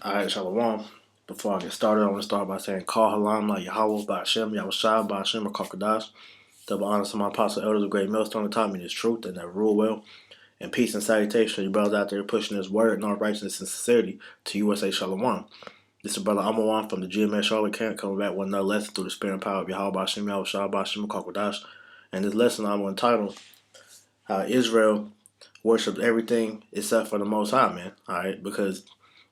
Alright, Shalom. Before I get started, I want to start by saying, Call Halam, La Yahweh, Ba'ashem, Yahushua, Ba'ashem, or Kakadash. Double honor to my apostle elders of Great Millstone that taught me this truth and that rule well. And peace and salutation to you brothers out there pushing this word and all righteousness and sincerity to USA Shalom. This is brother Amawan from the GMS Charlotte camp coming back with another lesson through the spirit and power of Yahweh, Ba'ashem, Yahushua, Ba'ashem, or Kakadash. And this lesson I'm entitled, How Israel worships everything except for the Most High, man. Alright, because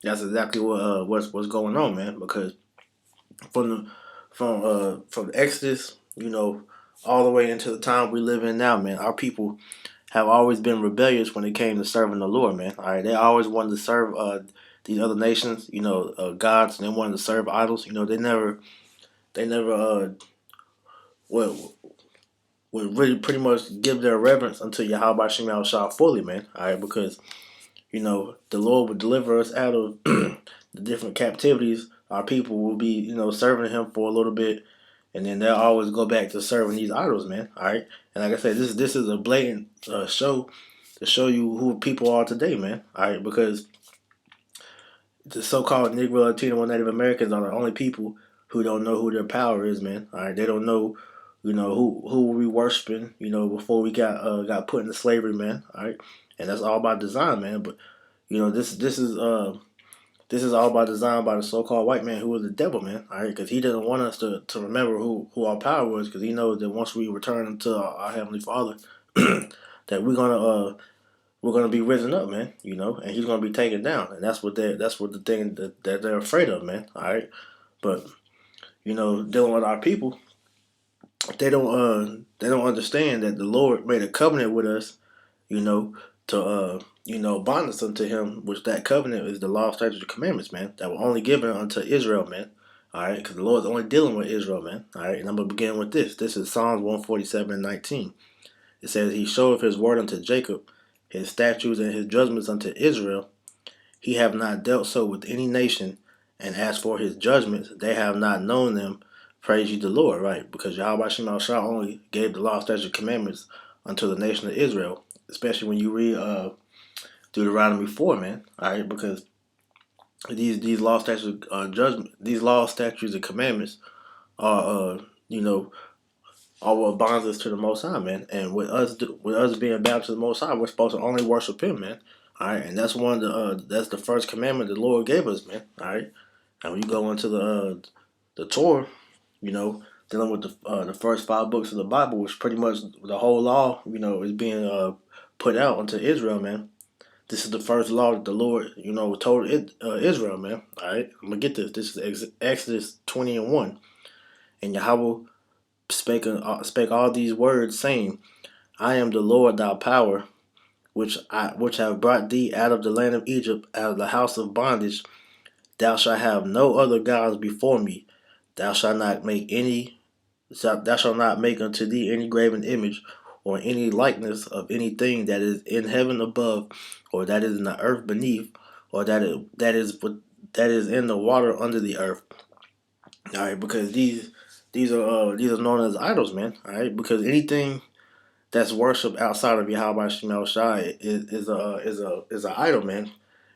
that's exactly what's going on, man. Because from Exodus, all the way into the time we live in now, man, our people have always been rebellious when it came to serving the Lord, man. All right, they always wanted to serve these other nations, gods, and they wanted to serve idols. They never would really pretty much give their reverence unto Yahweh Shem Shah fully, man. All right, because the Lord would deliver us out of the different captivities. Our people will be, serving Him for a little bit, and then they'll always go back to serving these idols, man. All right, and like I said, this is a blatant show to show you who people are today, man. All right, because the so-called Negro, Latino, and Native Americans are the only people who don't know who their power is, man. All right, they don't know, who we worshiping, before we got put into slavery, man. All right, and that's all by design, man. But this is all by design by the so-called white man who was the devil, man. All right, because he doesn't want us to remember who our power was, because he knows that once we return to our heavenly Father, that we're gonna be risen up, man. And he's gonna be taken down, and that's what the thing that they're afraid of, man. All right, but dealing with our people, they don't understand that the Lord made a covenant with us, to bind us unto Him, which that covenant is the law, statutes, and commandments, man. That were only given unto Israel, man. All right, because the Lord's only dealing with Israel, man. All right, and I'm gonna begin with this. This is Psalms 147:19. It says, He showeth His word unto Jacob, His statutes and His judgments unto Israel. He have not dealt so with any nation, and as for His judgments, they have not known them. Praise ye the Lord, right? Because Yahweh Shem Shah only gave the law, statutes, and commandments unto the nation of Israel. Especially when you read Deuteronomy 4, man. All right, because these law, statutes, these law, statutes, and commandments are are what bonds us to the Most High, man. And with us being bound to the Most High, we're supposed to only worship Him, man. All right, and that's that's the first commandment the Lord gave us, man. All right, and when you go into the Torah, dealing with the first five books of the Bible, which pretty much the whole law, is being put out unto Israel, man. This is the first law that the Lord, told Israel, man. All right, I'm gonna get this. This is Exodus 20:1, and Yahweh spake all these words, saying, I am the Lord thy power, which have brought thee out of the land of Egypt, out of the house of bondage. Thou shalt have no other gods before me. Thou shalt not make unto thee any graven image, or any likeness of anything that is in heaven above, or that is in the earth beneath, or that is in the water under the earth. All right, because these are known as idols, man. All right, because anything that's worshipped outside of Yahweh Shemel Shai is a idol, man.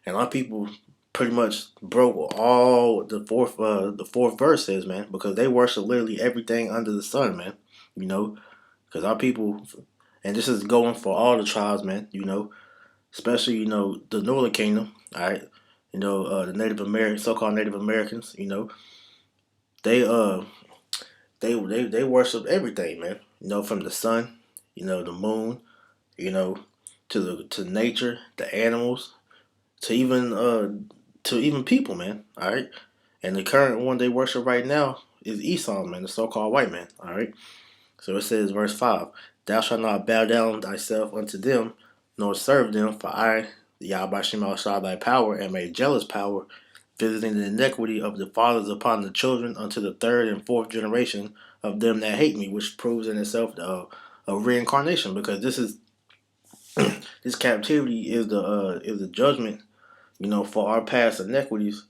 And a lot of people pretty much broke all the fourth verse says, man, because they worship literally everything under the sun, man. Because our people, and this is going for all the tribes, man. Especially the Northern Kingdom, all right. The Native American, so-called Native Americans, they they worship everything, man. From the sun, the moon, to nature, the animals, to even people, man. All right, and the current one they worship right now is Esau, man, the so-called white man. All right, so it says, verse 5: Thou shalt not bow down thyself unto them, nor serve them, for I, the Yahweh Shema Shah, thy power, am a jealous power, visiting the iniquity of the fathers upon the children unto the third and fourth generation of them that hate me, which proves in itself a reincarnation, because this captivity is the judgment, for our past iniquities,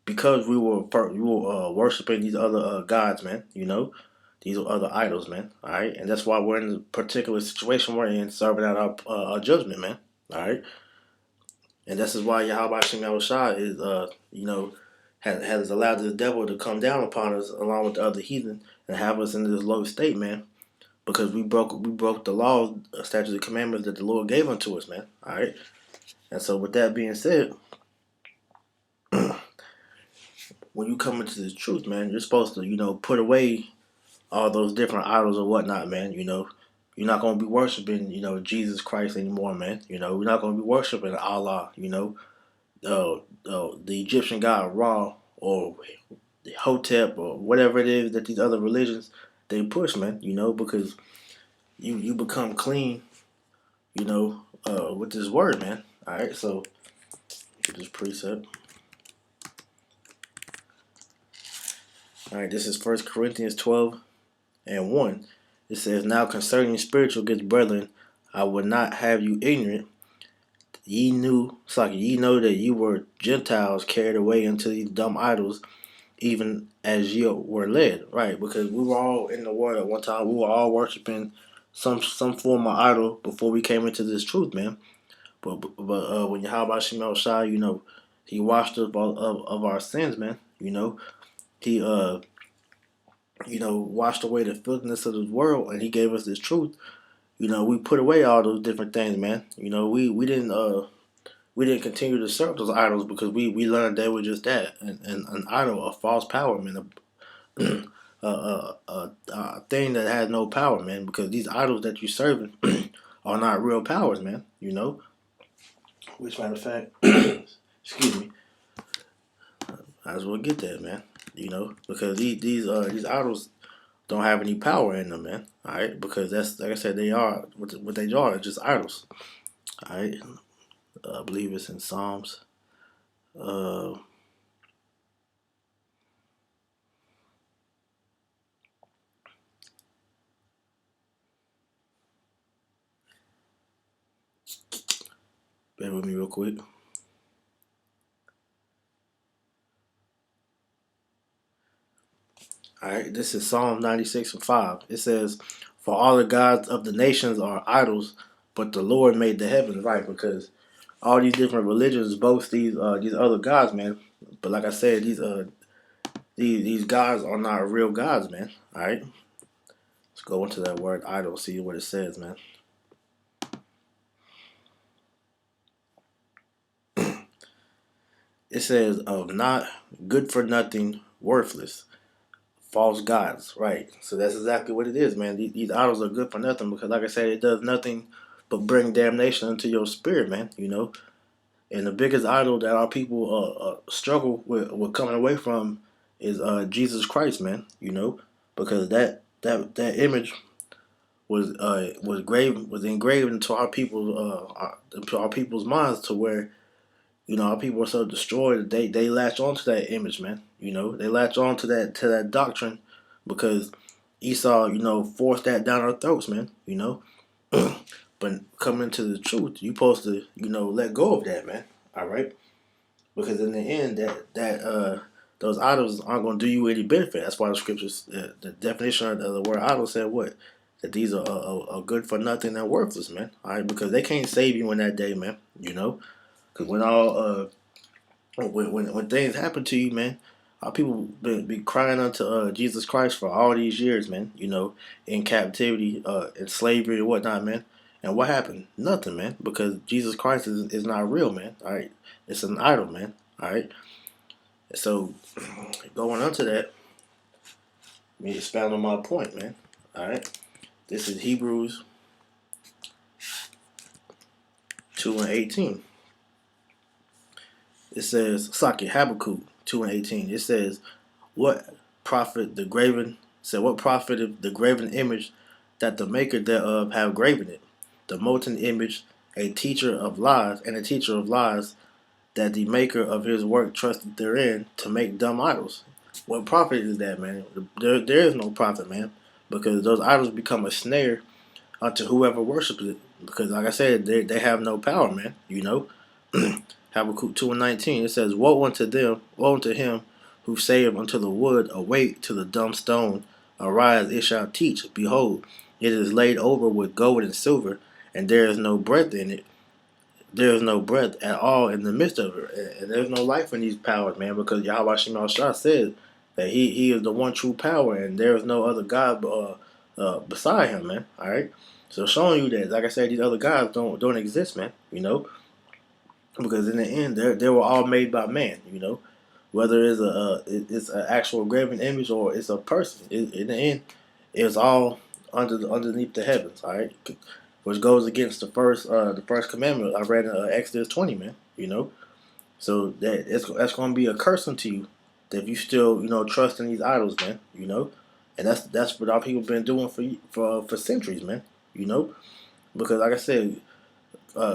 because we were worshiping these other gods, man. These are other idols, man. All right, and that's why we're in the particular situation we're in, serving out our judgment, man. All right, And this is why Yahweh Shem Shah is has allowed the devil to come down upon us along with the other heathen and have us in this low state, man. Because we broke the laws, statutes, and commandments that the Lord gave unto us, man. All right. And so, with that being said, when you come into this truth, man, you're supposed to, put away all those different idols or whatnot, man. You're not gonna be worshiping, Jesus Christ anymore, man. We're not gonna be worshiping Allah, the Egyptian god Ra or Hotep or whatever it is that these other religions they push, man. Because you become clean, with this word, man. All right, so this precept. All right, this is 1 Corinthians 12:1. It says, "Now concerning spiritual gifts, brethren, I would not have you ignorant. Ye know that you were Gentiles carried away into these dumb idols, even as ye were led." Right, because we were all in the world at one time. We were all worshiping some form of idol before we came into this truth, man. But when Yahweh Shemel Shai, he washed us of our sins, man. He washed away the filthiness of this world, and he gave us this truth. We put away all those different things, man. We didn't continue to serve those idols because we learned they were just that, and an idol, a false power, man, a thing that has no power, man. Because these idols that you're serving are not real powers, man. Which matter of fact, excuse me, I as well get that, man. Because these idols don't have any power in them, man. All right, because that's like I said, they are what they are, just idols. All right, I believe it's in Psalms. Uh, Bear with me real quick. All right, this is Psalm 96:5. It says, "For all the gods of the nations are idols, but the Lord made the heavens." Right, because all these different religions boast these other gods, man. But like I said, these gods are not real gods, man. All right, let's go into that word idol, see what it says, man. It says of not good for nothing, worthless, false gods. Right. So that's exactly what it is, man. These idols are good for nothing because, like I said, it does nothing but bring damnation into your spirit, man. And the biggest idol that our people struggle with coming away from is Jesus Christ, man. Because that image was engraved into our people's minds to where our people are so destroyed that they latch on to that image, man. They latch on to that doctrine because Esau forced that down our throats, man. But coming to the truth, you supposed to let go of that, man. All right, because in the end, that those idols aren't going to do you any benefit. That's why the scriptures, the definition of the word idol said what? That these are good for nothing and worthless, man. All right, because they can't save you in that day, man. Because when things happen to you, man, our people be crying unto Jesus Christ for all these years, man. In captivity, in slavery and whatnot, man. And what happened? Nothing, man. Because Jesus Christ is not real, man. All right, it's an idol, man. All right. So going on to that, let me expound on my point, man. All right. This is Hebrews 2:18. It says, Habakkuk 2:18. It says, "What profit the graven what profited the graven image that the maker thereof have graven it? The molten image, a teacher of lies, and a teacher of lies, that the maker of his work trusted therein to make dumb idols." What profit is that, man? There is no profit, man, because those idols become a snare unto whoever worships it. Because, like I said, they have no power, man. Habakkuk 2:19. It says, "Woe unto them, woe unto him who saith unto the wood, awake, to the dumb stone, arise, it shall teach. Behold, it is laid over with gold and silver, and there is no breath in it. there is no breath at all in the midst of it, and there's no life in these powers, man. Because Yahweh Shema Shah said that he is the one true power, and there is no other God beside him, man. All right, so showing you that, like I said, these other gods don't exist, man. Because in the end, they were all made by man. Whether it's an actual graven image or it's a person. In the end, it's all underneath the heavens. All right, which goes against the first commandment I read in Exodus 20, man. So that's going to be a curse unto you if you still trust in these idols, man. And that's what our people been doing for centuries, man. You know, because like I said,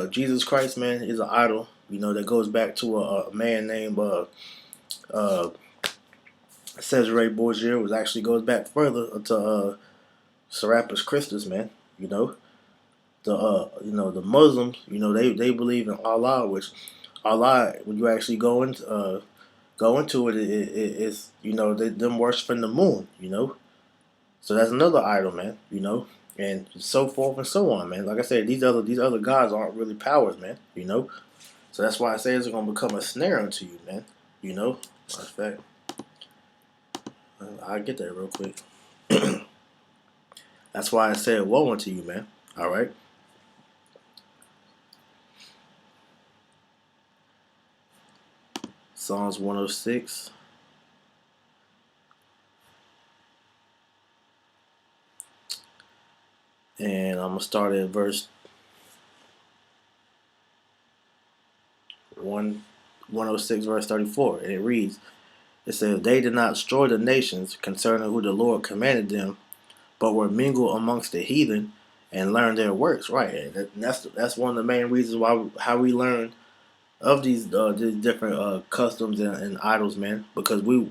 Jesus Christ, man, is an idol. That goes back to a man named uh, Cesare Borgia, which actually goes back further to Serapis Christus, man. You know the Muslims, they believe in Allah, which Allah, when you actually go into it's them worshiping the moon. So that's another idol, man. And so forth and so on, man. Like I said, these other gods aren't really powers, man. So that's why I say it's gonna become a snare unto you, man. Matter of fact, I'll get that real quick. That's why I said woe unto you, man. All right. Psalms 106. And I'm gonna start at verse 106, verse 34, and it reads. It says, "They did not destroy the nations concerning who the Lord commanded them, but were mingled amongst the heathen and learned their works." Right, and that's one of the main reasons why how we learn of these different customs and idols, man. Because we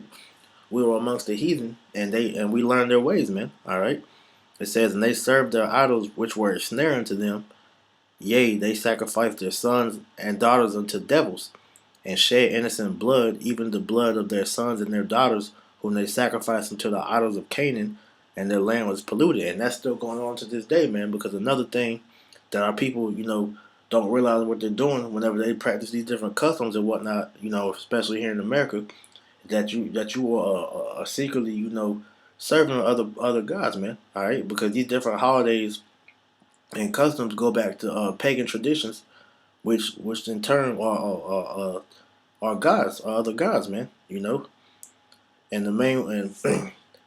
were amongst the heathen, and we learned their ways, man. All right. It says, "And they served their idols, which were a snare unto them. Yea, they sacrificed their sons and daughters unto devils, and shed innocent blood, even the blood of their sons and their daughters, whom they sacrificed unto the idols of Canaan, and their land was polluted." And that's still going on to this day, man, because another thing that our people, don't realize what they're doing whenever they practice these different customs and whatnot, especially here in America, that you are secretly, serving other gods, man. All right, because these different holidays and customs go back to pagan traditions, which in turn are gods, are other gods, man. And the main and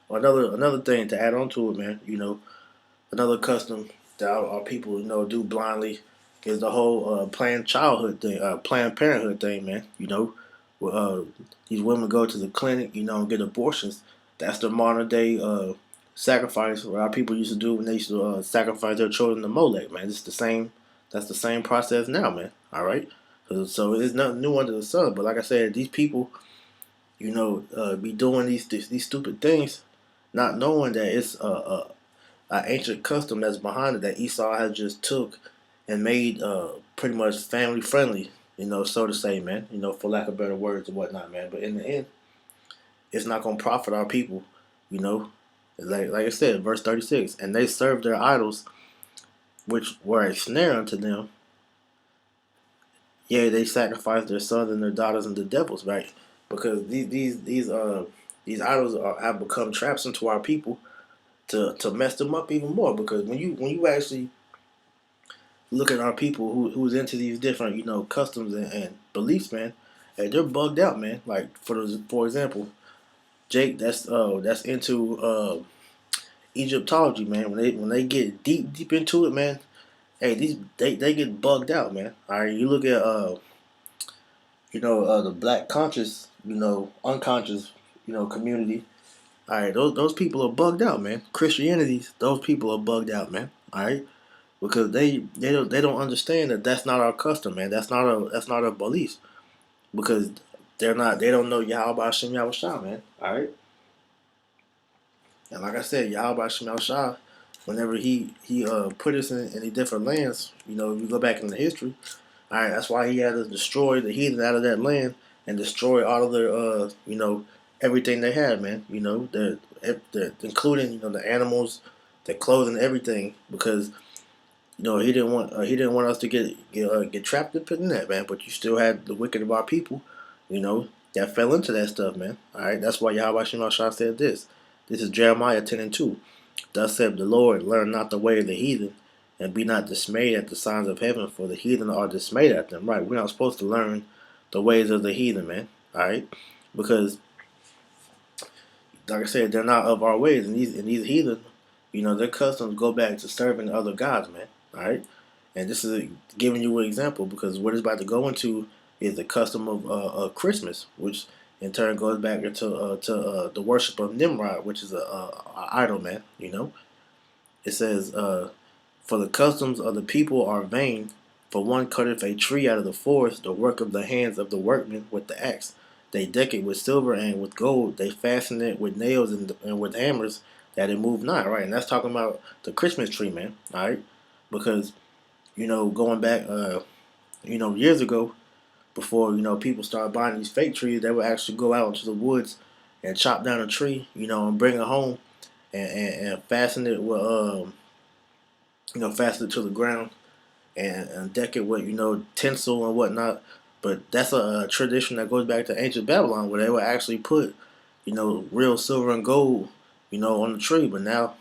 another thing to add on to it, man. Another custom that our people do blindly is the whole Planned Parenthood thing, man. Where, these women go to the clinic, and get abortions. That's the modern day sacrifice what our people used to do when they used to sacrifice their children to Molech, man. It's the same. That's the same process now, man. All right. So it's nothing new under the sun. But like I said, these people, be doing these stupid things, not knowing that it's an ancient custom that's behind it that Esau has just took and made pretty much family friendly, so to say, man. For lack of better words and whatnot, man. But in the end, it's not gonna profit our people, you know. Like I said, verse 36, and they served their idols, which were a snare unto them. Yea, they sacrificed their sons and their daughters unto devils, right? Because these idols have become traps into our people to mess them up even more. Because when you actually look at our people who's into these different customs and beliefs, man, hey, they're bugged out, man. Like for example, Jake, that's into Egyptology, man. When they get deep into it, man, hey, they get bugged out, man. All right, you look at the black conscious, unconscious, community. All right, those people are bugged out, man. Christianities, those people are bugged out, man. All right, because they don't understand that that's not our custom, man. That's not our beliefs because they don't know Yahweh Hashem Yahweh Shah, man. All right, and like I said, Yahweh Hashem Yahweh Shah, whenever he put us in different lands, if you go back into history, all right, that's why he had to destroy the heathen out of that land and destroy all of their everything they had, man. Including the animals, their clothing, everything, because He didn't want us to get trapped up in that, man. But you still had the wicked of our people, you know, that fell into that stuff, man. All right, that's why Yahweh Shem Shah said this. This is Jeremiah 10:2. Thus said the Lord, learn not the way of the heathen, and be not dismayed at the signs of heaven, for the heathen are dismayed at them. Right? We're not supposed to learn the ways of the heathen, man. All right, because like I said, they're not of our ways, and these heathen, their customs go back to serving other gods, man. All right, and this is giving you an example because what it's about to go into is the custom of Christmas, which in turn goes back to the worship of Nimrod, which is a idol, man. It says, "For the customs of the people are vain. For one cutteth a tree out of the forest, the work of the hands of the workmen with the axe. They deck it with silver and with gold. They fasten it with nails and with hammers, that it move not." Right, and that's talking about the Christmas tree, man. All right, because going back, years ago, before people started buying these fake trees, they would actually go out into the woods and chop down a tree, and bring it home and fasten it with fasten it to the ground and deck it with tinsel and whatnot. But that's a tradition that goes back to ancient Babylon, where they would actually put real silver and gold on the tree. But now,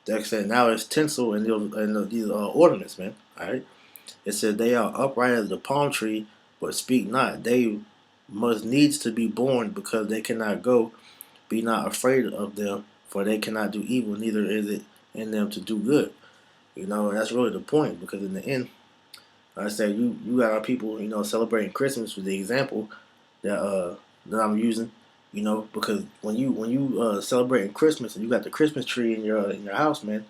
like I said, now it's tinsel and these ornaments, man. All right. It said they are upright as the palm tree, but speak not. They must needs to be born, because they cannot go. Be not afraid of them, for they cannot do evil, neither is it in them to do good. And that's really the point, because in the end, like I said, you got our people, celebrating Christmas with the example that I'm using, because when you celebrating Christmas and you got the Christmas tree in your house, man,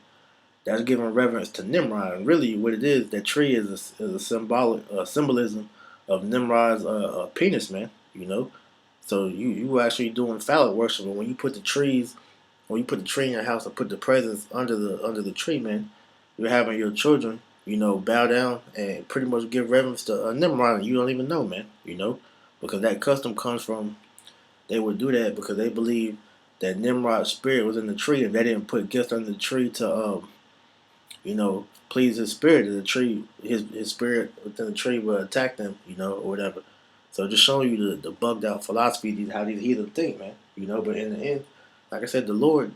that's giving reverence to Nimrod. And really, what it is, that tree is a symbolic symbolism of Nimrod's penis, man. So you actually doing phallic worship. And when you put the tree in your house and put the presents under the tree, man, you're having your children, bow down and pretty much give reverence to Nimrod, and you don't even know, man. Because that custom comes from, they would do that because they believe that Nimrod's spirit was in the tree, and they didn't put gifts under the tree to please his spirit in the tree. His spirit within the tree will attack them, or whatever. So just showing you the bugged out philosophy, how these heathen think, man. But in the end, like I said, the Lord,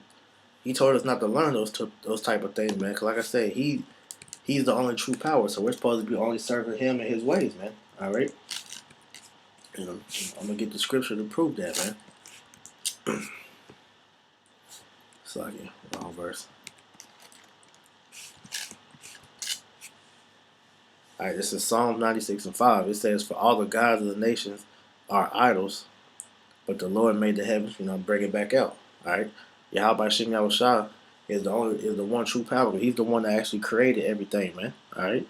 He told us not to learn those type of things, man. Because like I said, He's the only true power. So we're supposed to be only serving Him and His ways, man. All right. I'm gonna get the scripture to prove that, man. Sorry, wrong verse. All right, this is Psalm 96:5. It says, "For all the gods of the nations are idols, but the Lord made the heavens." Bring it back out. All right, Yahweh Shem Yahushua is the one true power. He's the one that actually created everything, man. All right,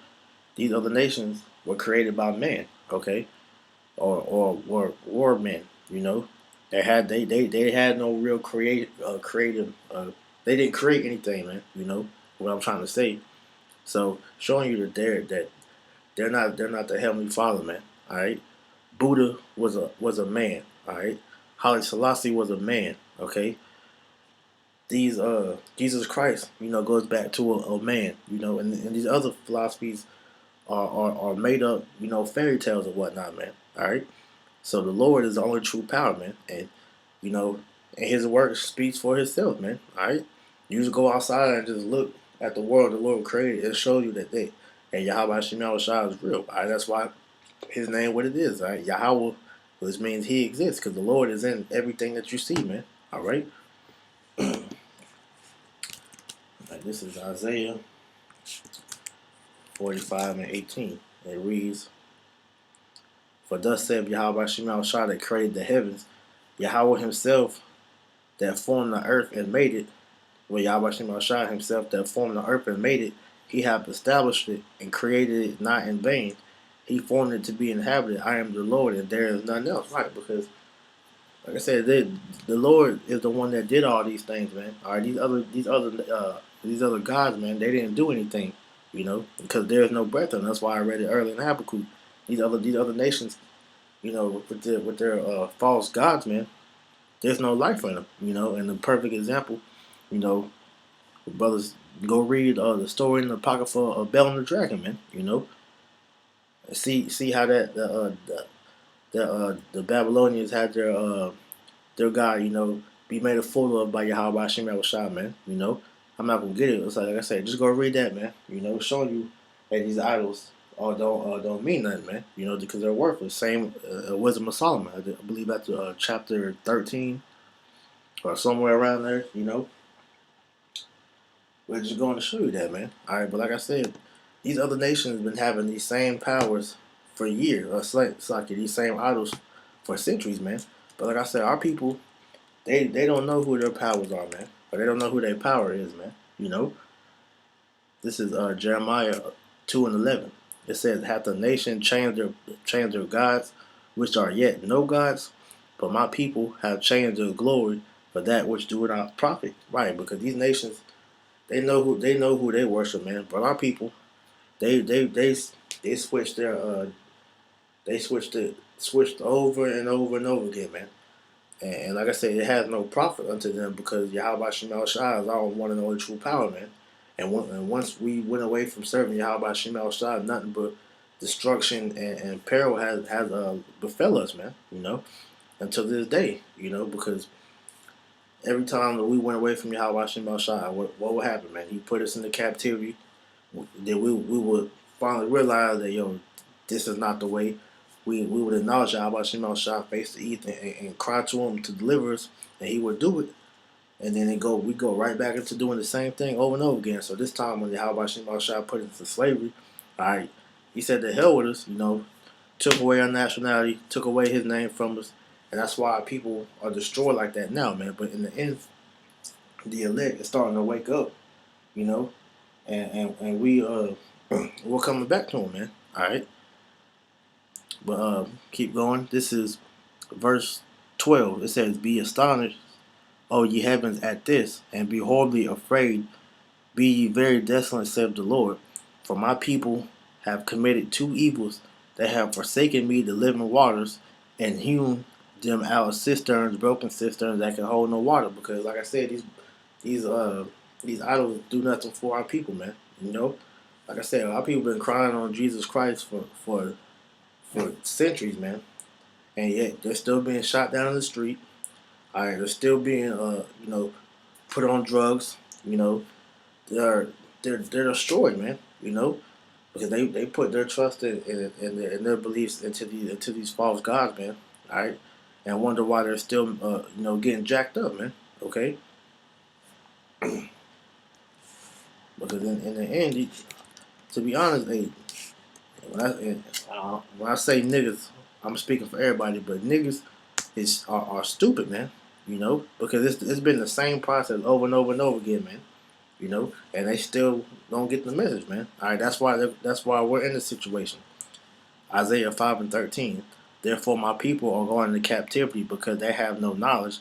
these other nations were created by man, okay, or men. They had no real creative. They didn't create anything, man. What I'm trying to say. So showing you that they're not the Heavenly Father, man. All right. Buddha was a man. All right. Haile Selassie was a man. Okay. These Jesus Christ, goes back to a man. And these other philosophies are made up, fairy tales or whatnot, man. All right. So the Lord is the only true power, man. And you know, and His work speaks for Himself, man. All right. You just go outside and just look at the world the Lord created. It shows you that and Yahweh Shem Shah is real. All right. That's why His name what it is. All right. Yahweh, which means He exists, because the Lord is in everything that you see, man. All right. This is Isaiah 45:18. It reads, "For thus saith Yahweh Shem Shah that created the heavens, Yahweh Himself that formed the earth and made it." Well, Yahweh Shem Shah Himself that formed the earth and made it, He hath established it and created it not in vain. He formed it to be inhabited. I am the Lord, and there is none else. Right? Because, like I said, the Lord is the one that did all these things, man. All right, these other gods, man, they didn't do anything, because there is no breath in them. That's why I read it earlier in Habakkuk. These other nations, with their false gods, man, there's no life in them, And the perfect example, the brothers Go read the story in the Apocrypha of Bell and the Dragon, man. See how that the Babylonians had their God, be made a fool of by Yahweh Hashem Yahushua, man. I'm not gonna get it. It's like I said, just go read that, man. Showing you that these idols all don't mean nothing, man. Because they're worthless. Same Wisdom of Solomon. I believe that's chapter 13 or somewhere around there. We're just going to show you that, man. All right, but like I said, these other nations have been having these same powers for years. It's like these same idols for centuries, man. But like I said, our people, they don't know who their powers are, man. Or they don't know who their power is, man. This is Jeremiah 2:11. It says, "Hath the nation changed their gods, which are yet no gods? But my people have changed their glory for that which do not profit." Right, because these nations they know who they worship, man. But our people, they switched switched over and over and over again, man. And like I said, it has no profit unto them because Yahweh Shemel Shai is our one and only true power, man. And once we went away from serving Yahweh Shemel Shai, nothing but destruction and peril has befell us, man. Until this day, because every time that we went away from Yahweh Shemel Shai, what would happen, man? He put us into captivity. Then we would finally realize that this is not the way. We would acknowledge Yahweh Shemel Shai face to eat and cry to him to deliver us, and he would do it. And then we go right back into doing the same thing over and over again. So this time when Yahweh Shemel Shai put us into slavery, all right, he said to hell with us, took away our nationality, took away his name from us, and that's why people are destroyed like that now, man. But in the end, the elect is starting to wake up, you know, and we're coming back to him, man. All right, but keep going. This is verse 12. It says, "Be astonished, O ye heavens, at this, and be horribly afraid. Be ye very desolate, saith the Lord. For my people have committed two evils. They have forsaken me, the living waters, and hewn them out cisterns, broken cisterns that can hold no water." Because, like I said, these uh these idols do nothing for our people, man. Like I said, our people been crying on Jesus Christ for centuries, man, and yet they're still being shot down in the street. All right, they're still being put on drugs. They're they're destroyed, man. Because they put their trust in their beliefs into these false gods, man. All right, and wonder why they're still getting jacked up, man. Okay, because in the end, to be honest, hey, when I say niggas, I'm speaking for everybody, but niggas are stupid, man. Because it's been the same process over and over and over again, man. And they still don't get the message, man. All right, that's why we're in this situation. Isaiah 5:13. Therefore, my people are going into captivity because they have no knowledge,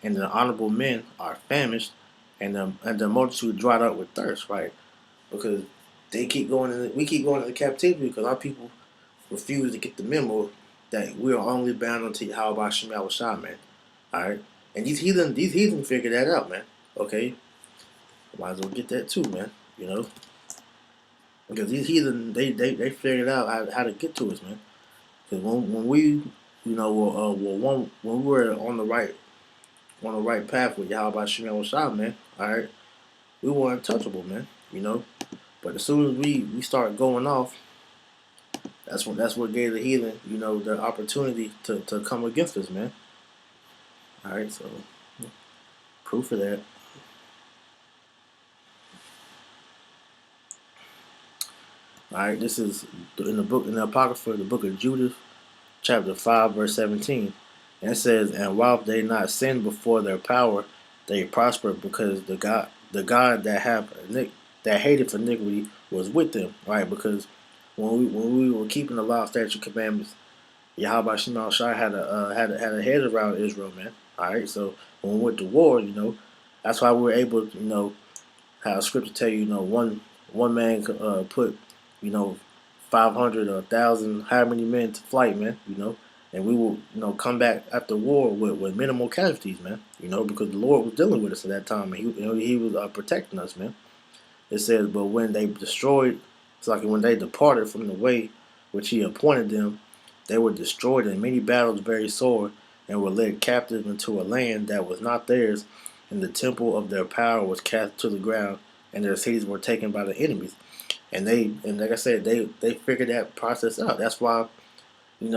and the honorable men are famished, and the multitude dried up with thirst. Right, because we keep going into captivity because our people refuse to get the memo that we are only bound unto Yahweh Shem Shai, man. All right, and these heathen figure that out, man. Okay, might as well get that too, man. Because these heathen they figured out how to get to us, man. Because when we when we were on the right path with Yahweh Shem Shai, man. All right, we were untouchable, man. But as soon as we start going off, that's what gave the heathen the opportunity to come against us, man. All right, so proof of that. All right, this is in the Apocrypha, the book of Judith, chapter 5, verse 17. And it says, "And while they not sinned before their power, they prospered because the God that hated for iniquity was with them." Right, because when we were keeping the law, statute, commandments, Yahweh Shema Shai had a head around Israel, man. All right, so when we went to war, that's why we were able to, how scripture tell you, one man could put, you know, 500 or 1,000, how many men to flight, man, and we will, come back after war with minimal casualties, man, because the Lord was dealing with us at that time, and he was protecting us, man. It says, but when they destroyed, it's like when they departed from the way which he appointed them, they were destroyed in many battles very sore, and were led captive into a land that was not theirs, and the temple of their power was cast to the ground, and their cities were taken by the enemies. And like I said, they figured that process out. That's why in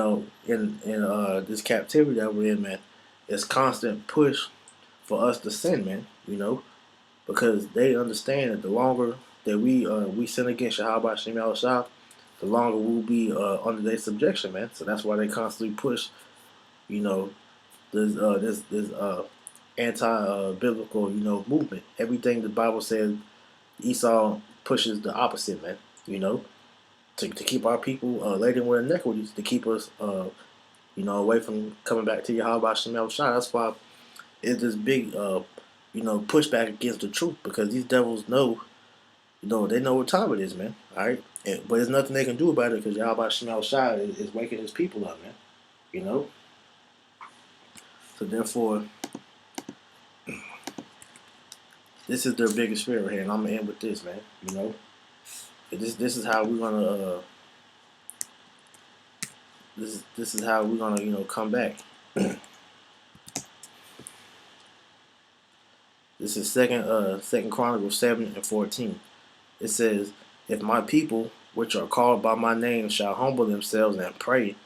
this captivity that we're in, man, it's constant push for us to sin, man. Because they understand that the longer that we sin against Yahweh Shem Shah, the longer we'll be under their subjection, man. So that's why they constantly push, you know, this anti biblical, movement. Everything the Bible says, Esau pushes the opposite, man. You know, to keep our people laden with iniquities, to keep us, away from coming back to Yahweh Shem Shah. That's why it's this big, pushback against the truth because these devils know. They know what time it is, man. All right, but there's nothing they can do about it because Yahweh Shema Shai is waking his people up, man. You know, so therefore, this is their biggest fear right here, and I'm gonna end with this, man. This is how we're gonna this is how we're gonna come back. This is Second Chronicles 7:14. It says, "If my people, which are called by my name, shall humble themselves and pray,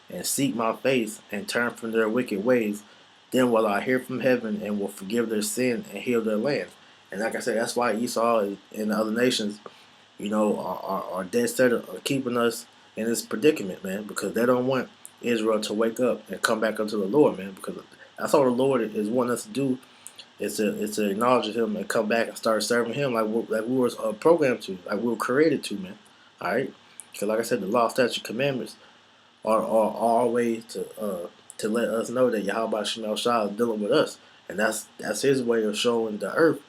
and seek my face, and turn from their wicked ways, then will I hear from heaven and will forgive their sin and heal their land." And like I said, that's why Esau and the other nations, are dead set of keeping us in this predicament, man, because they don't want Israel to wake up and come back unto the Lord, man, because that's all the Lord is wanting us to do it's to acknowledge Him and come back and start serving Him like we were programmed to, like we were created to, man. All right, because like I said, the law, statutes, commandments are all ways to let us know that Yahweh Shemel Shah is dealing with us, and that's His way of showing the earth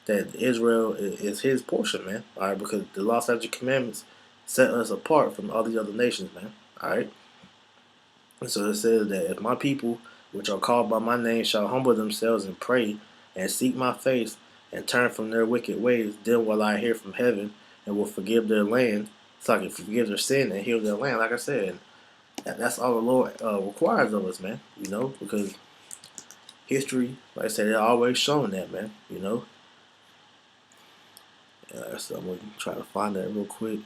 that Israel is His portion, man. All right, because the law, statutes, commandments set us apart from all these other nations, man. All right. And so it says that if my people, which are called by my name, shall humble themselves and pray and seek my face and turn from their wicked ways, then will I hear from heaven and will forgive their land, so I can forgive their sin and heal their land. Like I said, that's all the Lord requires of us, man. Because history, like I said, it always shown that, man. So I'm gonna try to find that real quick.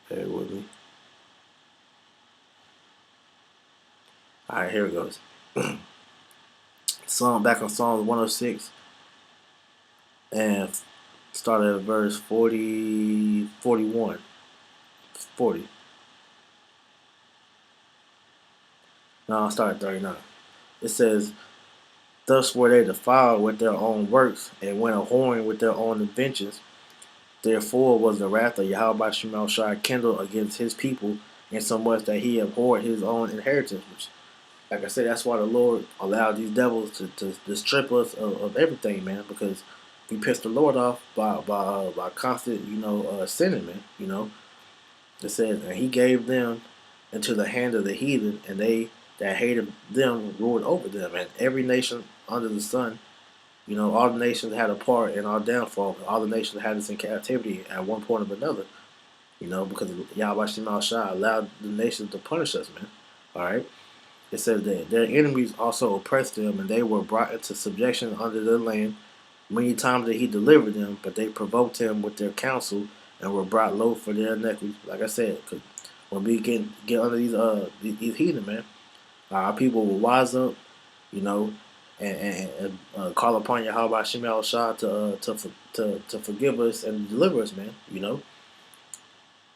Bear with me. All right, here it goes. Back on Psalms 106 and started at verse 40, 41, 40. No, I'll start at 39. It says, "Thus were they defiled with their own works, and went a whoring with their own inventions. Therefore was the wrath of Yahweh Shemal Shai kindled against his people, insomuch that he abhorred his own inheritance." Which, like I said, that's why the Lord allowed these devils to strip us of everything, man, because we pissed the Lord off by constant, sinning, man. It says, "And he gave them into the hand of the heathen, and they that hated them ruled over them. And every nation under the sun, all the nations had a part in our downfall. All the nations had us in captivity at one point or another, because Yahweh Shemal Shah allowed the nations to punish us, man. All right." It says that their enemies also oppressed them, and they were brought into subjection under their land. Many times did he deliver them, but they provoked him with their counsel and were brought low for their iniquities. Like I said, 'cause when we get under these heathen, man, our people will wise up, you know, and call upon Yahweh Shem Shah to forgive us and deliver us, man.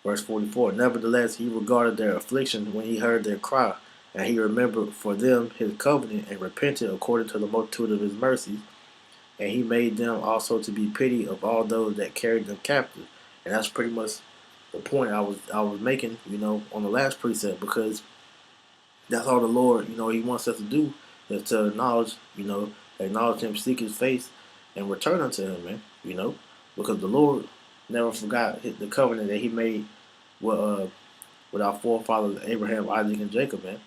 Verse 44. "Nevertheless, he regarded their affliction when he heard their cry, and he remembered for them his covenant and repented according to the multitude of his mercies. And he made them also to be pity of all those that carried them captive." And that's pretty much the point I was making, on the last precept, because that's all the Lord, He wants us to do is to acknowledge Him, seek His face, and return unto Him, man. Because the Lord never forgot the covenant that He made with with our forefathers Abraham, Isaac, and Jacob, man.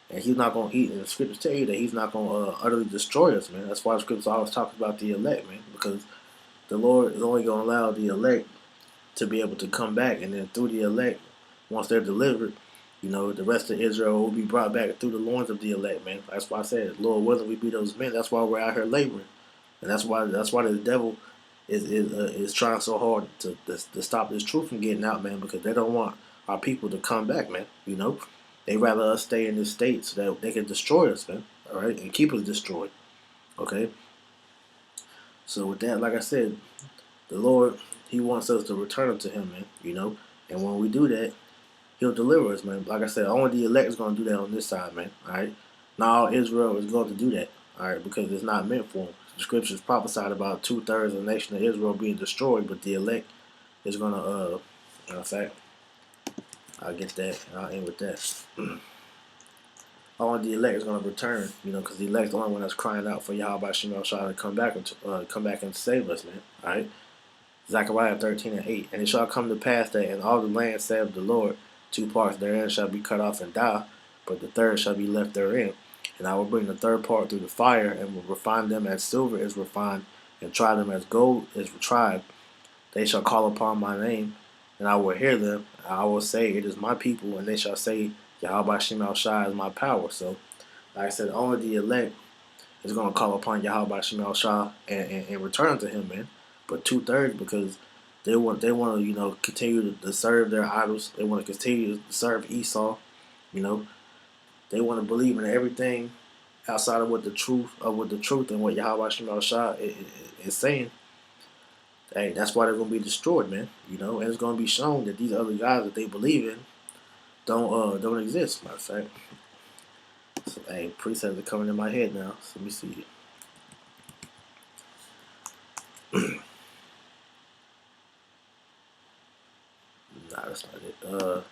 And he's not gonna eat. And the scriptures tell you that he's not gonna utterly destroy us, man. That's why the scriptures always talk about the elect, man, because the Lord is only gonna allow the elect to be able to come back, and then through the elect, once they're delivered, the rest of Israel will be brought back through the loins of the elect, man. That's why I said, Lord, whether we be those men, that's why we're out here laboring, and that's why the devil is trying so hard to stop this truth from getting out, man, because they don't want our people to come back, man. They rather us stay in this state so that they can destroy us, man. All right, and keep us destroyed. Okay. So with that, like I said, the Lord, He wants us to return unto Him, man. And when we do that, He'll deliver us, man. Like I said, only the elect is going to do that on this side, man. All right. Not all Israel is going to do that. All right, because it's not meant for them. The scriptures prophesied about 2/3 of the nation of Israel being destroyed, but the elect is going to, in fact, I'll get that. I'll end with that. Only the elect is going to return, because the elect is the only one that's crying out for Yahweh Shema Shah to come back and save us, man. All right. Zechariah 13:8. And it shall come to pass that in all the land saith the Lord, 2 parts therein shall be cut off and die, but the third shall be left therein. And I will bring the third part through the fire, and will refine them as silver is refined, and try them as gold is tried. They shall call upon my name, and I will hear them. I will say, it is my people, and they shall say, Yahweh Shema Shai is my power. So, like I said, only the elect is going to call upon Yahweh Shema Shah and return to Him, man. But 2/3 because they want to continue to serve their idols. They want to continue to serve Esau. You know they want to believe in everything outside of what the truth and what Yahweh Shema Shah is saying. Hey, that's why they're gonna be destroyed, man. And it's gonna be shown that these other guys that they believe in don't exist. Matter of fact, so, hey, precepts are coming in my head now. So let me see. Nah, that's not it.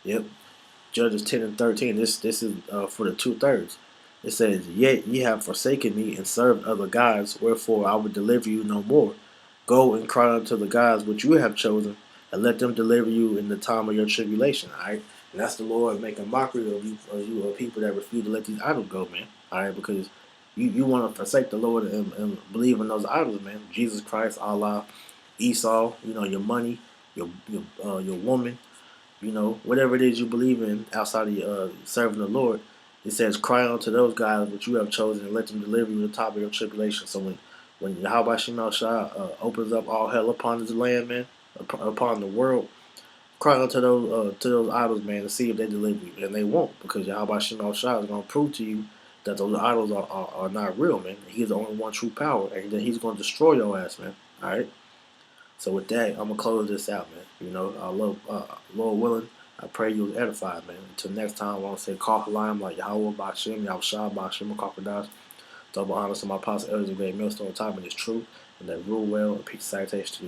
Yep. Judges 10 and 13. This is for the 2/3. It says, "Yet ye have forsaken me and served other gods, wherefore I will deliver you no more. Go and cry unto the gods which you have chosen, and let them deliver you in the time of your tribulation." All right, and that's the Lord making mockery of people that refuse to let these idols go, man. All right, because you want to forsake the Lord and believe in those idols, man. Jesus Christ, Allah, Esau, your money, your woman, whatever it is you believe in outside of serving the Lord. It says, cry unto those guys which you have chosen and let them deliver you the top of your tribulation. So when Yahweh Shema Shah opens up all hell upon this land, man, upon the world, cry unto those idols, man, to see if they deliver you. And they won't, because Yahweh Shema Shah is going to prove to you that those idols are not real, man. He's the only one true power, and then he's going to destroy your ass, man. All right? So with that, I'm gonna close this out, man. Lord willing, I pray you was edified, man. Until next time, I want to say, call Halayim like Yahweh Bashim, Yahweh Shah Bashim, Kakadash. Double honor to my apostle elders of great millstone time in this truth, and that rule well and peace salutation to you.